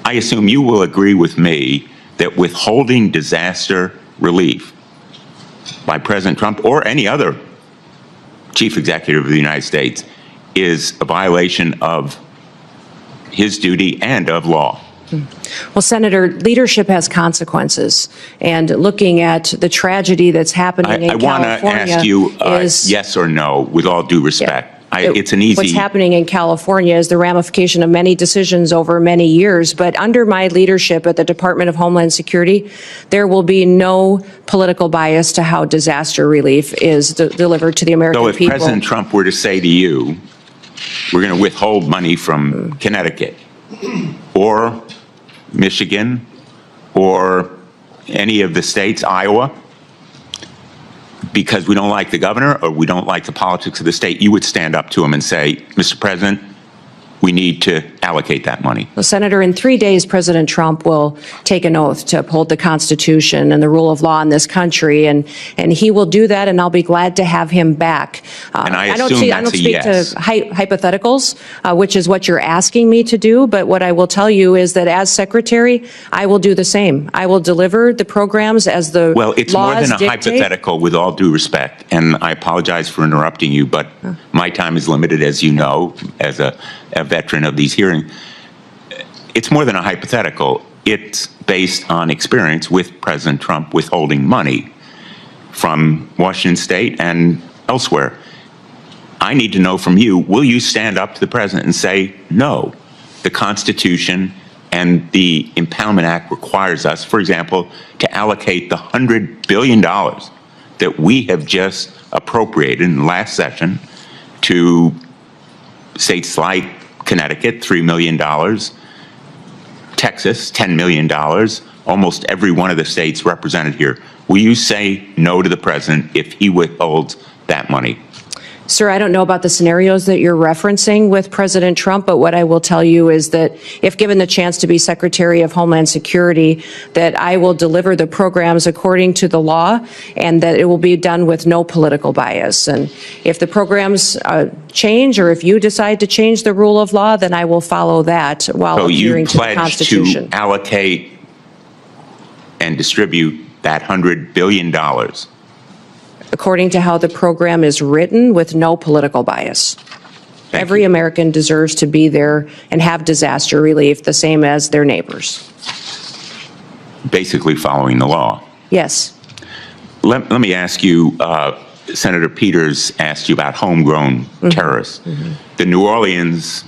I assume you will agree with me that withholding disaster relief by President Trump or any other chief executive of the United States is a violation of his duty and of law. Well, Senator, leadership has consequences, and looking at the tragedy that's happening in California, I want to ask you yes or no, with all due respect. It's an easy. What's happening in California is the ramification of many decisions over many years. But under my leadership at the Department of Homeland Security, there will be no political bias to how disaster relief is delivered to the American people. So if President Trump were to say to you, we're going to withhold money from Connecticut or Michigan or any of the states, Iowa, because we don't like the governor or we don't like the politics of the state, you would stand up to him and say, Mr. President, we need to allocate that money. Well, Senator, in 3 days, President Trump will take an oath to uphold the Constitution and the rule of law in this country, and he will do that, and I'll be glad to have him back. And I don't speak to hypotheticals, which is what you're asking me to do, but what I will tell you is that as Secretary, I will do the same. I will deliver the programs as the Well, it's laws more than a dictate. hypothetical, with all due respect, and I apologize for interrupting you, but my time is limited, as you know, as a veteran of these hearings. It's more than a hypothetical. It's based on experience with President Trump withholding money from Washington State and elsewhere. I need to know from you, will you stand up to the President and say, no, the Constitution and the Impoundment Act requires us, for example, to allocate the $100 billion that we have just appropriated in the last session to states like Connecticut, $3 million, Texas, $10 million, almost every one of the states represented here. Will you say no to the President if he withholds that money? Sir, I don't know about the scenarios that you're referencing with President Trump, but what I will tell you is that if given the chance to be Secretary of Homeland Security, that I will deliver the programs according to the law and that it will be done with no political bias. And if the programs change, or if you decide to change the rule of law, then I will follow that while adhering to the Constitution. So you pledge to allocate and distribute that $100 billion according to how the program is written, with no political bias. Every American deserves to be there and have disaster relief the same as their neighbors. Basically following the law. Yes. Let me ask you, Senator Peters asked you about homegrown terrorists. The New Orleans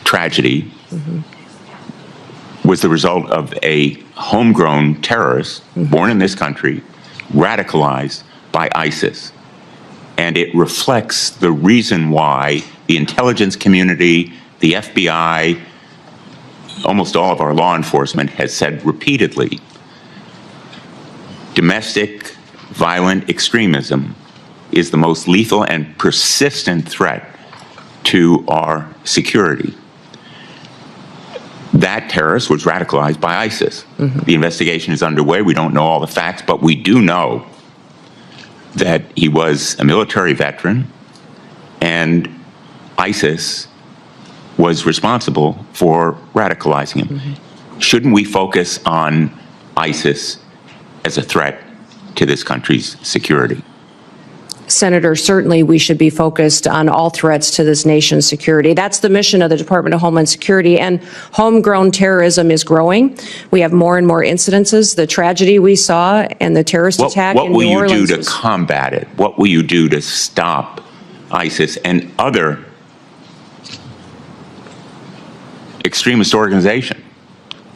tragedy was the result of a homegrown terrorist born in this country, radicalized by ISIS. And it reflects the reason why the intelligence community, the FBI, almost all of our law enforcement has said repeatedly, domestic violent extremism is the most lethal and persistent threat to our security. That terrorist was radicalized by ISIS. The investigation is underway. We don't know all the facts, but we do know that he was a military veteran, and ISIS was responsible for radicalizing him. Shouldn't we focus on ISIS as a threat to this country's security? Senator, certainly we should be focused on all threats to this nation's security. That's the mission of the Department of Homeland Security, and homegrown terrorism is growing. We have more and more incidences. The tragedy we saw and the terrorist attack in New Orleans. What will you do to combat it? What will you do to stop ISIS and other extremist organizations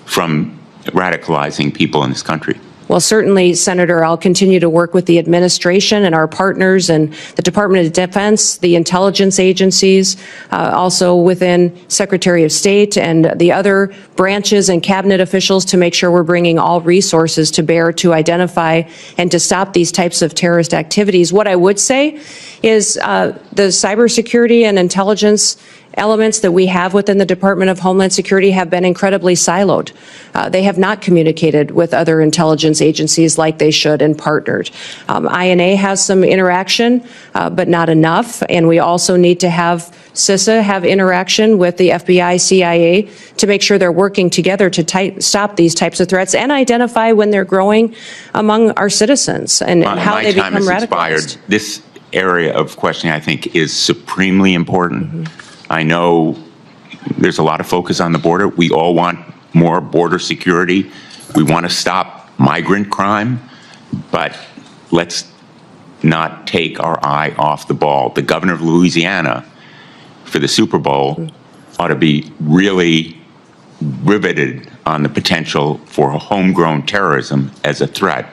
from radicalizing people in this country? Well, certainly, Senator, I'll continue to work with the administration and our partners and the Department of Defense, the intelligence agencies, also within Secretary of State and the other branches and cabinet officials to make sure we're bringing all resources to bear to identify and to stop these types of terrorist activities. What I would say is the cybersecurity and intelligence elements that we have within the Department of Homeland Security have been incredibly siloed. They have not communicated with other intelligence agencies like they should and partnered. INA has some interaction, but not enough. And we also need to have CISA have interaction with the FBI, CIA to make sure they're working together to stop these types of threats and identify when they're growing among our citizens and how they become radicalized. This area of questioning, I think, is supremely important. I know there's a lot of focus on the border. We all want more border security. We want to stop migrant crime, but let's not take our eye off the ball. The governor of Louisiana for the Super Bowl ought to be really riveted on the potential for homegrown terrorism as a threat.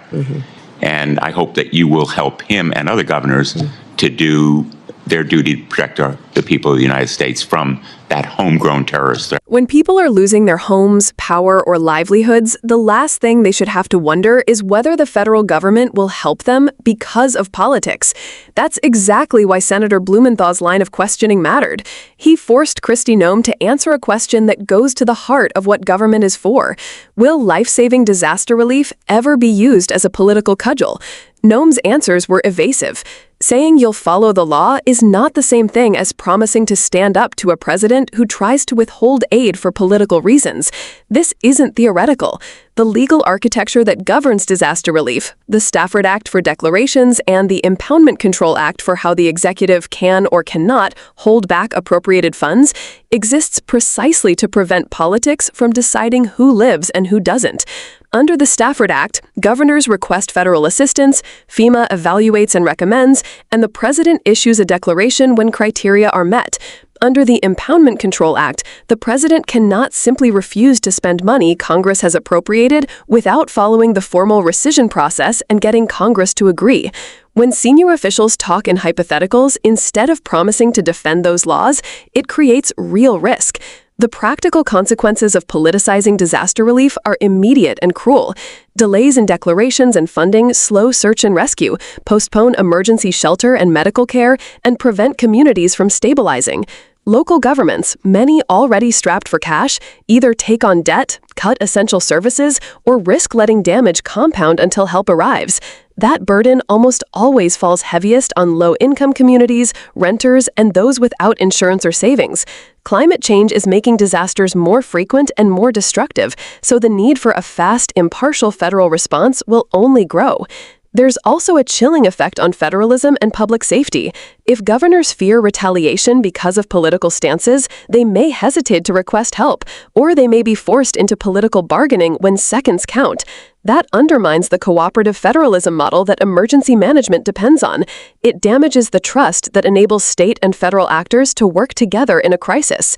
And I hope that you will help him and other governors to do their duty to protect the people of the United States from that homegrown terrorist threat. When people are losing their homes, power, or livelihoods, the last thing they should have to wonder is whether the federal government will help them because of politics. That's exactly why Senator Blumenthal's line of questioning mattered. He forced Kristi Noem to answer a question that goes to the heart of what government is for. Will life-saving disaster relief ever be used as a political cudgel? Noem's answers were evasive. Saying you'll follow the law is not the same thing as promising to stand up to a president who tries to withhold aid for political reasons. This isn't theoretical. The legal architecture that governs disaster relief, the Stafford Act for declarations and the Impoundment Control Act for how the executive can or cannot hold back appropriated funds, exists precisely to prevent politics from deciding who lives and who doesn't. Under the Stafford Act, governors request federal assistance, FEMA evaluates and recommends, and the president issues a declaration when criteria are met. Under the Impoundment Control Act, the president cannot simply refuse to spend money Congress has appropriated without following the formal rescission process and getting Congress to agree. When senior officials talk in hypotheticals instead of promising to defend those laws, it creates real risk. The practical consequences of politicizing disaster relief are immediate and cruel. Delays in declarations and funding slow search and rescue, postpone emergency shelter and medical care, and prevent communities from stabilizing. Local governments, many already strapped for cash, either take on debt, cut essential services, or risk letting damage compound until help arrives. That burden almost always falls heaviest on low-income communities, renters, and those without insurance or savings. Climate change is making disasters more frequent and more destructive, so the need for a fast, impartial federal response will only grow. There's also a chilling effect on federalism and public safety. If governors fear retaliation because of political stances, they may hesitate to request help, or they may be forced into political bargaining when seconds count. That undermines the cooperative federalism model that emergency management depends on. It damages the trust that enables state and federal actors to work together in a crisis.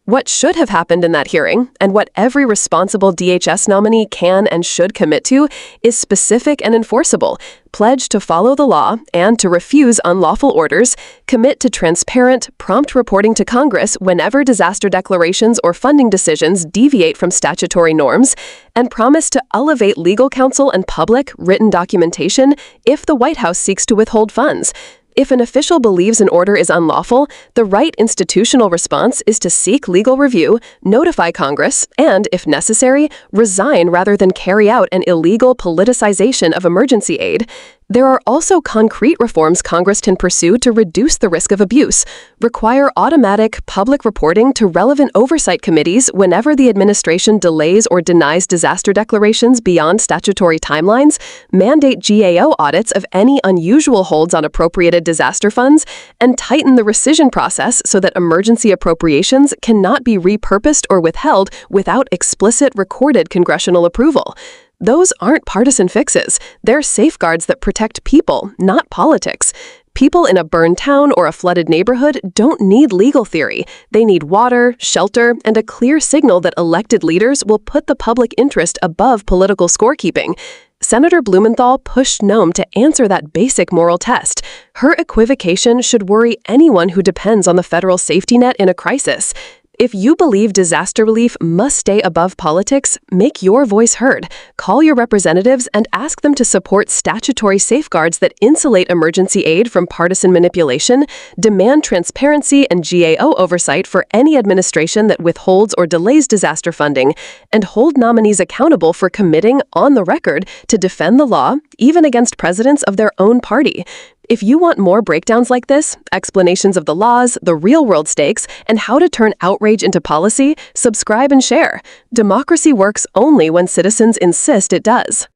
What should have happened in that hearing, and what every responsible DHS nominee can and should commit to, is specific and enforceable. Pledge to follow the law and to refuse unlawful orders, commit to transparent, prompt reporting to Congress whenever disaster declarations or funding decisions deviate from statutory norms, and promise to elevate legal counsel and public written documentation if the White House seeks to withhold funds. If an official believes an order is unlawful, the right institutional response is to seek legal review, notify Congress, and, if necessary, resign rather than carry out an illegal politicization of emergency aid. There are also concrete reforms Congress can pursue to reduce the risk of abuse. Require automatic public reporting to relevant oversight committees whenever the administration delays or denies disaster declarations beyond statutory timelines. Mandate GAO audits of any unusual holds on appropriated disaster funds, and tighten the rescission process so that emergency appropriations cannot be repurposed or withheld without explicit recorded congressional approval. Those aren't partisan fixes. They're safeguards that protect people, not politics. People in a burned town or a flooded neighborhood don't need legal theory. They need water, shelter, and a clear signal that elected leaders will put the public interest above political scorekeeping. Senator Blumenthal pushed Noem to answer that basic moral test. Her equivocation should worry anyone who depends on the federal safety net in a crisis. If you believe disaster relief must stay above politics, make your voice heard. Call your representatives and ask them to support statutory safeguards that insulate emergency aid from partisan manipulation, demand transparency and GAO oversight for any administration that withholds or delays disaster funding, and hold nominees accountable for committing, on the record, to defend the law, even against presidents of their own party. If you want more breakdowns like this, explanations of the laws, the real-world stakes, and how to turn outrage into policy, subscribe and share. Democracy works only when citizens insist it does.